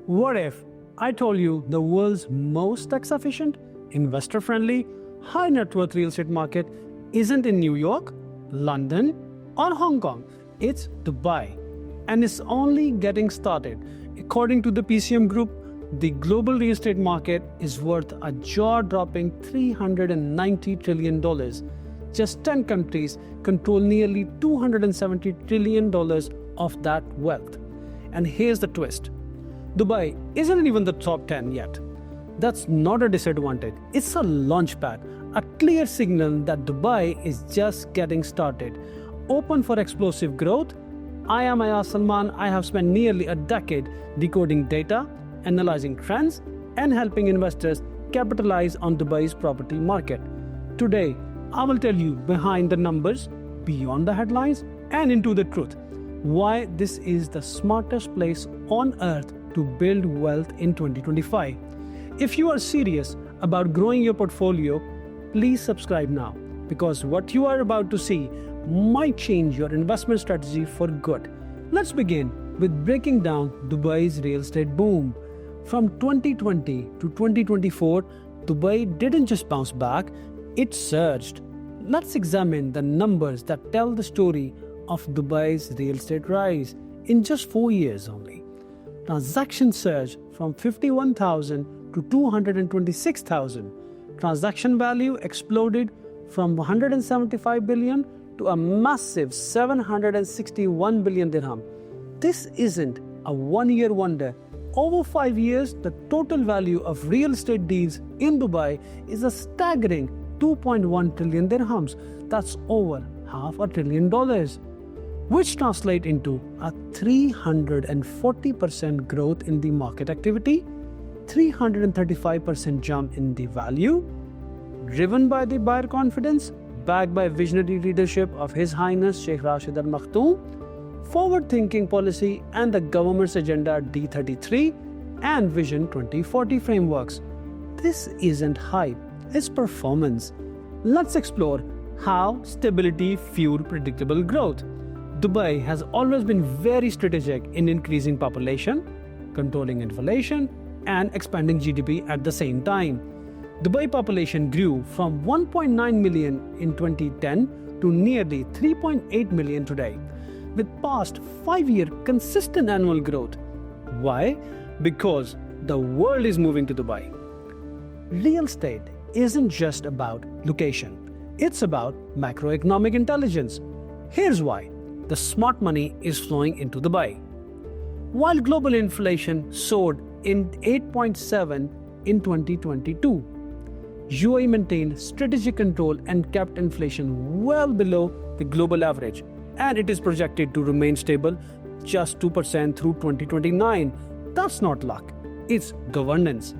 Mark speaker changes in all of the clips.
Speaker 1: What if I told you the world's most tax-efficient, investor-friendly, high-net-worth real estate market isn't in New York, London, or Hong Kong? It's Dubai. And it's only getting started. According to the PCM Group, the global real estate market is worth a jaw-dropping $390 trillion. Just 10 countries control nearly $270 trillion of that wealth. And here's the twist. Dubai isn't even the top 10 yet. That's not a disadvantage. It's a launchpad, a clear signal that Dubai is just getting started. Open for explosive growth. I am Ayaz Salman. I have spent nearly a decade decoding data, analyzing trends, and helping investors capitalize on Dubai's property market. Today, I will tell you behind the numbers, beyond the headlines, and into the truth, why this is the smartest place on earth to build wealth in 2025. If you are serious about growing your portfolio, please subscribe now, because what you are about to see might change your investment strategy for good. Let's begin with breaking down Dubai's real estate boom. From 2020 to 2024, Dubai didn't just bounce back, it surged. Let's examine the numbers that tell the story of Dubai's real estate rise in just 4 years only. Transactions surged from 51,000 to 226,000. Transaction value exploded from 175 billion to a massive 761 billion dirham. This isn't a one-year wonder. Over 5 years, the total value of real estate deals in Dubai is a staggering 2.1 trillion dirhams. That's over $500 billion, which translate into a 340% growth in the market activity, 335% jump in the value, driven by the buyer confidence, backed by visionary leadership of His Highness Sheikh Rashid Al Maktoum, forward-thinking policy, and the government's agenda D33 and Vision 2040 frameworks. This isn't hype, it's performance. Let's explore how stability fueled predictable growth. Dubai has always been very strategic in increasing population, controlling inflation, and expanding GDP at the same time. Dubai population grew from 1.9 million in 2010 to nearly 3.8 million today, with past 5-year consistent annual growth. Why? Because the world is moving to Dubai. Real estate isn't just about location. It's about macroeconomic intelligence. Here's why. The smart money is flowing into Dubai. While global inflation soared in 8.7 in 2022, UAE maintained strategic control and kept inflation well below the global average, and it is projected to remain stable just 2% through 2029. That's not luck, it's governance.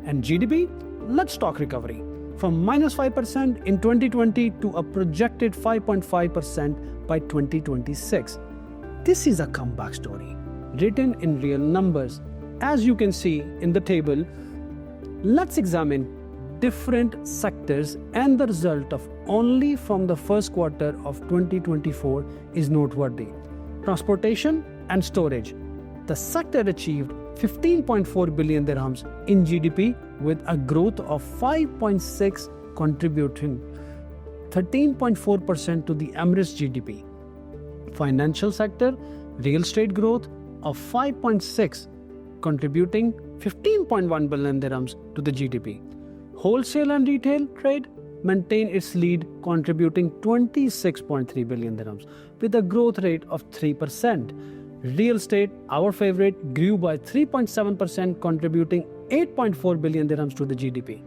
Speaker 1: And GDP? Let's talk recovery. From -5% in 2020 to a projected 5.5% by 2026. This is a comeback story, written in real numbers. As you can see in the table, let's examine different sectors, and the result of only from the first quarter of 2024 is noteworthy. Transportation and storage. The sector achieved 15.4 billion dirhams in GDP with a growth of 5.6, contributing 13.4% to the Emirates GDP. Financial sector, real estate growth of 5.6, contributing 15.1 billion dirhams to the GDP. Wholesale and retail trade maintained its lead, contributing 26.3 billion dirhams with a growth rate of 3%. Real estate, our favorite, grew by 3.7%, contributing 8.4 billion dirhams to the GDP.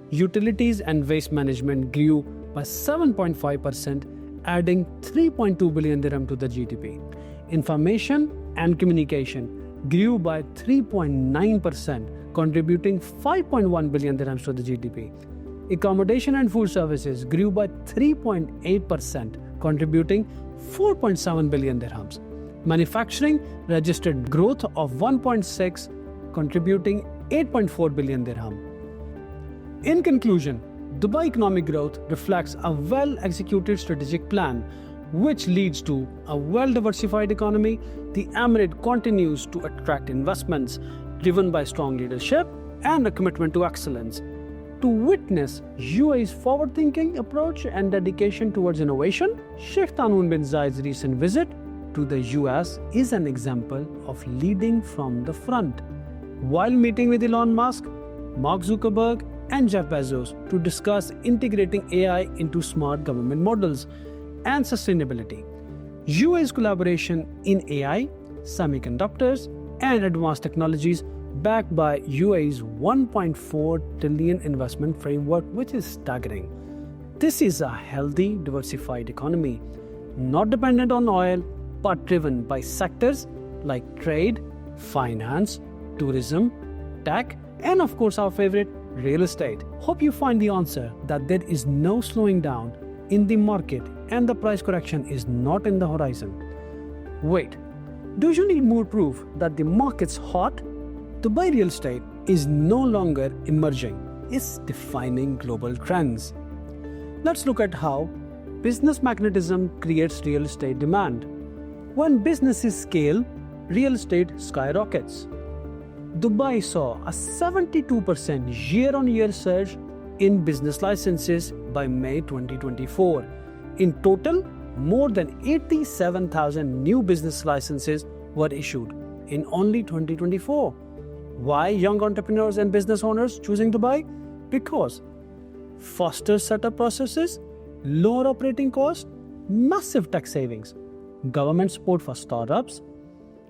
Speaker 1: Utilities and waste management grew by 7.5%, adding 3.2 billion dirham to the GDP. Information and communication grew by 3.9%, contributing 5.1 billion dirhams to the GDP. Accommodation and food services grew by 3.8%, contributing 4.7 billion dirhams. Manufacturing registered growth of 1.6, contributing 8.4 billion dirham. In conclusion, Dubai economic growth reflects a well-executed strategic plan. which leads to a well-diversified economy. The Emirate continues to attract investments driven by strong leadership and a commitment to excellence. To witness UAE's forward-thinking approach and dedication towards innovation, Sheikh Tanoon bin Zayed's recent visit to the US is an example of leading from the front. While meeting with Elon Musk, Mark Zuckerberg, and Jeff Bezos to discuss integrating AI into smart government models and sustainability, UAE's collaboration in AI, semiconductors, and advanced technologies backed by UAE's 1.4 trillion investment framework, which is staggering. This is a healthy, diversified economy, not dependent on oil, but driven by sectors like trade, finance, tourism, tech, and of course our favorite, real estate. Hope you find the answer that there is no slowing down in the market and the price correction is not in the horizon. Wait, do you need more proof that the market's hot? Dubai real estate is no longer emerging, it's defining global trends. Let's look at how business magnetism creates real estate demand. When businesses scale, real estate skyrockets. Dubai saw a 72% year-on-year surge in business licenses by May 2024. In total, more than 87,000 new business licenses were issued in only 2024. Why young entrepreneurs and business owners choosing Dubai? Because faster setup processes, lower operating costs, massive tax savings, government support for startups,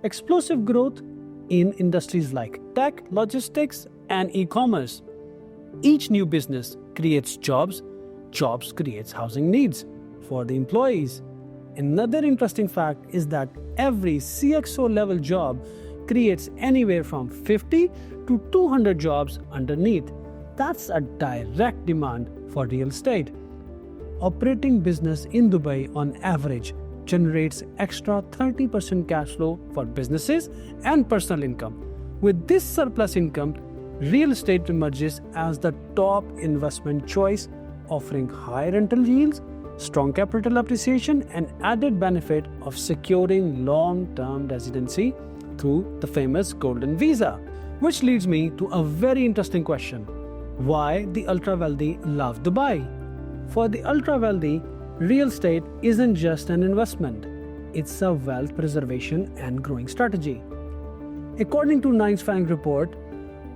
Speaker 1: explosive growth in industries like tech, logistics, and e-commerce. Each new business creates jobs, jobs creates housing needs for the employees. Another interesting fact is that every CXO level job creates anywhere from 50 to 200 jobs underneath. That's a direct demand for real estate. Operating business in Dubai on average generates extra 30% cash flow for businesses and personal income. With this surplus income, real estate emerges as the top investment choice, offering high rental yields, strong capital appreciation, and added benefit of securing long-term residency through the famous Golden Visa. Which leads me to a very interesting question. Why the ultra-wealthy love Dubai? For the ultra-wealthy, real estate isn't just an investment. It's a wealth preservation and growing strategy. According to Ninth Bank report,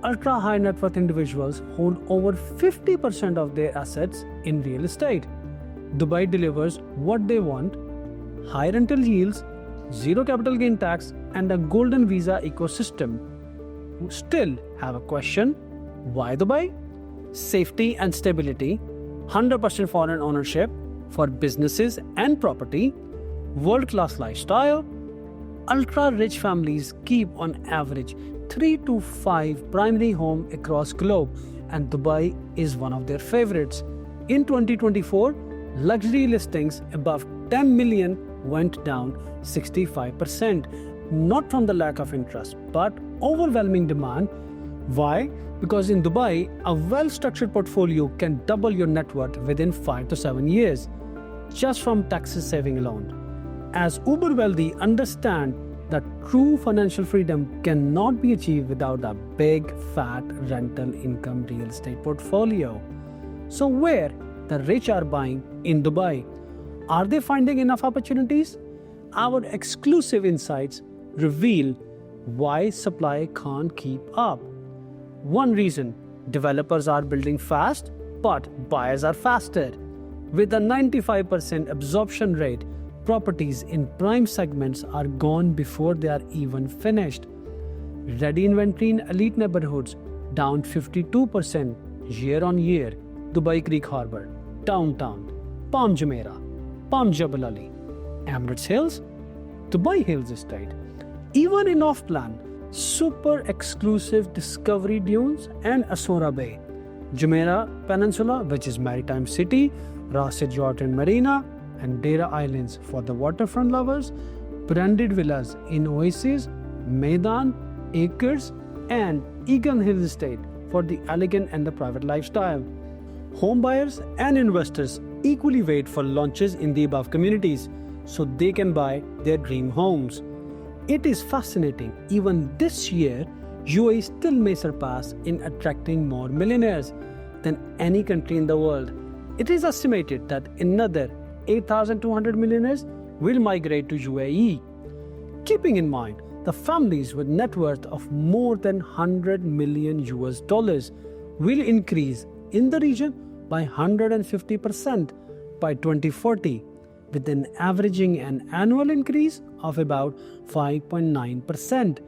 Speaker 1: ultra-high net worth individuals hold over 50% of their assets in real estate. Dubai delivers what they want: high rental yields, zero capital gain tax, and a golden visa ecosystem. Still have a question: why Dubai? Safety and stability, 100% foreign ownership for businesses and property, world-class lifestyle. Ultra-rich families keep on average 3 to 5 primary homes across globe, and Dubai is one of their favorites. In 2024, luxury listings above 10 million went down 65%, not from the lack of interest, but overwhelming demand. Why? Because in Dubai, a well-structured portfolio can double your net worth within 5 to 7 years, just from taxes saving alone. As uber wealthy understand that true financial freedom cannot be achieved without a big, fat rental income real estate portfolio. So where the rich are buying in Dubai? Are they finding enough opportunities? Our exclusive insights reveal why supply can't keep up. One reason: developers are building fast, but buyers are faster. With a 95% absorption rate, properties in prime segments are gone before they are even finished. Ready inventory in elite neighborhoods down 52% year on year. Dubai Creek Harbour, Downtown, Palm Jumeirah, Palm Jebel Ali, Emirates Hills, Dubai Hills Estate. Even in off-plan, super exclusive Discovery Dunes and Asora Bay, Jumeirah Peninsula, which is maritime city, Rasid Yacht and Marina, and Dera Islands for the waterfront lovers, branded villas in Oasis, Maidan, Acres, and Egan Hills Estate for the elegant and the private lifestyle. Home buyers and investors equally wait for launches in the above communities. so they can buy their dream homes. It is fascinating. Even this year, UAE still may surpass in attracting more millionaires than any country in the world. It is estimated that another 8,200 millionaires will migrate to UAE. Keeping in mind the families with net worth of more than 100 million US dollars will increase in the region by 150% by 2040, with an averaging an annual increase of about 5.9%,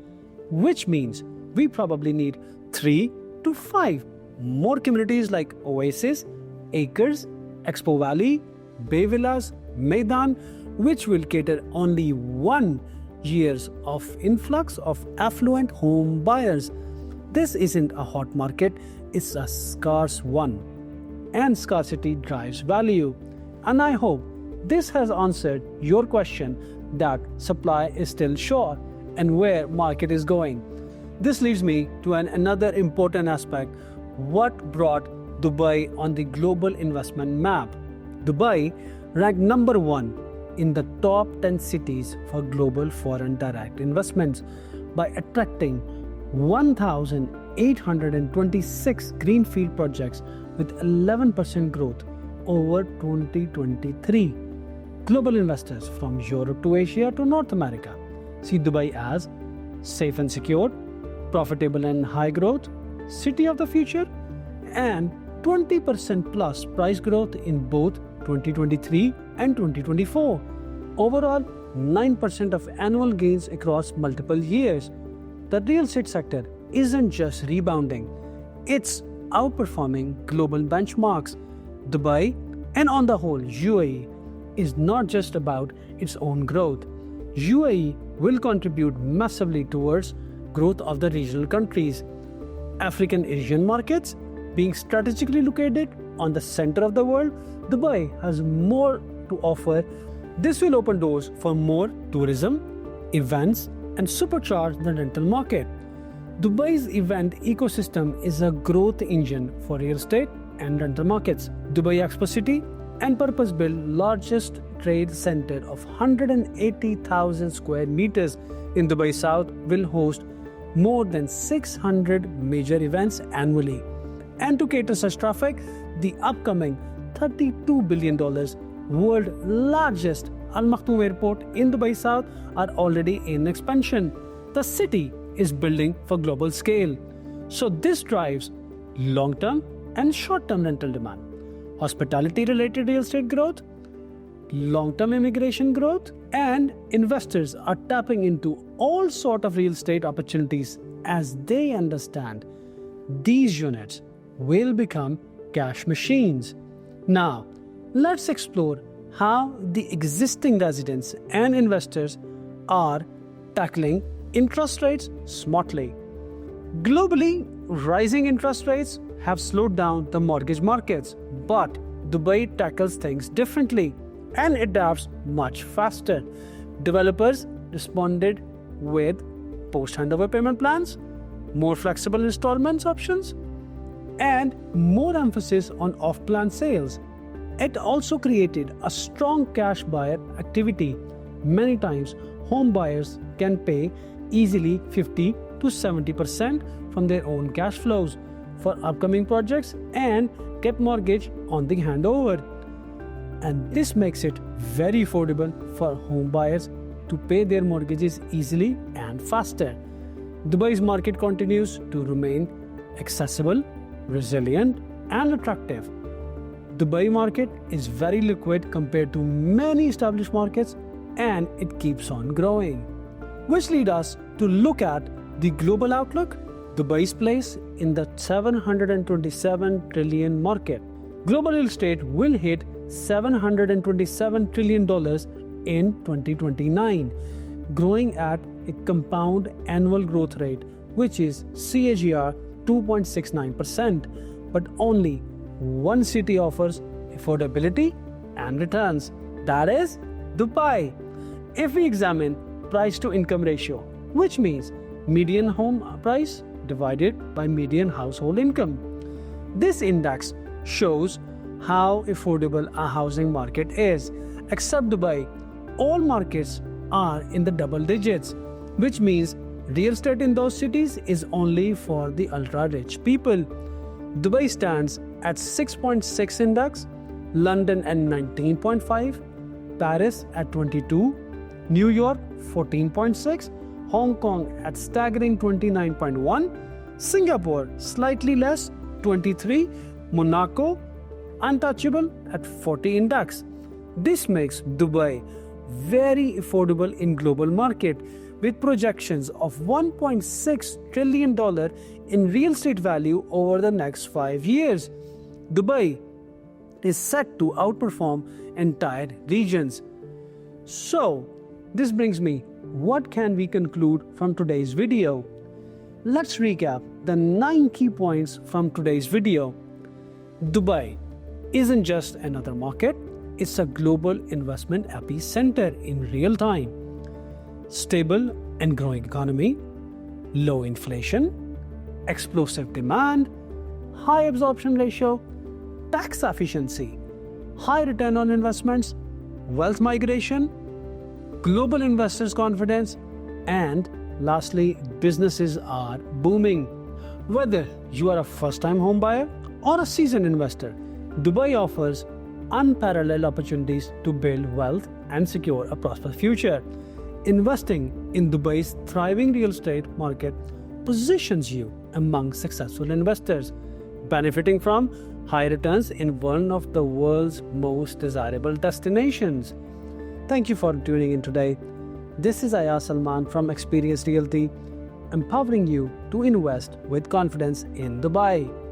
Speaker 1: which means we probably need 3 to 5 more communities like Oasis, Acres, Expo Valley, Bay Villas, Maidan, which will cater only 1 years of influx of affluent home buyers. This isn't a hot market, it's a scarce one. And scarcity drives value. And I hope this has answered your question that supply is still short and where market is going. This leads me to another important aspect: what brought Dubai on the global investment map. Dubai ranked number 1 in the top 10 cities for global foreign direct investments by attracting 1,826 greenfield projects with 11% growth over 2023. Global investors from Europe to Asia to North America see Dubai as safe and secure, profitable and high growth, city of the future, and 20% plus price growth in both 2023 and 2024. Overall, 9% of annual gains across multiple years. The real estate sector isn't just rebounding, it's outperforming global benchmarks. Dubai, and on the whole UAE, is not just about its own growth. UAE will contribute massively towards growth of the regional countries. African Asian markets being strategically located on the center of the world, Dubai has more to offer. This will open doors for more tourism, events, and supercharge the rental market. Dubai's event ecosystem is a growth engine for real estate and rental markets. Dubai Expo City and purpose-built largest trade center of 180,000 square meters in Dubai South will host more than 600 major events annually. And to cater such traffic, the upcoming $32 billion world largest Maktoum airport in Dubai South are already in expansion. The city is building for global scale. So this drives long-term and short-term rental demand, hospitality-related real estate growth, long-term immigration growth, and investors are tapping into all sort of real estate opportunities as they understand these units will become cash machines. Now, let's explore how the existing residents and investors are tackling interest rates smartly. Globally, rising interest rates have slowed down the mortgage markets, but Dubai tackles things differently and adapts much faster. Developers responded with post-handover payment plans, more flexible installments options, and more emphasis on off-plan sales. It also created a strong cash buyer activity. Many times, home buyers can pay easily 50 to 70% from their own cash flows for upcoming projects and get mortgage on the handover. And this makes it very affordable for home buyers to pay their mortgages easily and faster. Dubai's market continues to remain accessible, resilient, and attractive. Dubai market is very liquid compared to many established markets, and it keeps on growing. Which leads us to look at the global outlook, Dubai's place in the $727 trillion market. Global real estate will hit $727 trillion in 2029, growing at a compound annual growth rate, which is CAGR 2.69%. But only one city offers affordability and returns, that is Dubai. If we examine price to income ratio, which means median home price divided by median household income, this index shows how affordable a housing market is. Except Dubai, All markets are in the double digits, which means real estate in those cities is only for the ultra-rich people. Dubai stands at 6.6 index, London at 19.5, Paris at 22, New York 14.6, Hong Kong at staggering 29.1, Singapore slightly less 23, Monaco untouchable at 40 index. This makes Dubai very affordable in global market with projections of $1.6 trillion in real estate value over the next 5 years. Dubai is set to outperform entire regions. So, this brings me, what can we conclude from today's video? Let's recap the 9 key points from today's video. Dubai isn't just another market, it's a global investment epicenter in real time. Stable and growing economy, low inflation, explosive demand, high absorption ratio, tax efficiency, high return on investments, wealth migration, global investors' confidence, and lastly, businesses are booming. Whether you are a first-time home buyer or a seasoned investor, Dubai offers unparalleled opportunities to build wealth and secure a prosperous future. Investing in Dubai's thriving real estate market positions you among successful investors, benefiting from high returns in one of the world's most desirable destinations. Thank you for tuning in today. This is Ayaz Salman from Experience Realty, empowering you to invest with confidence in Dubai.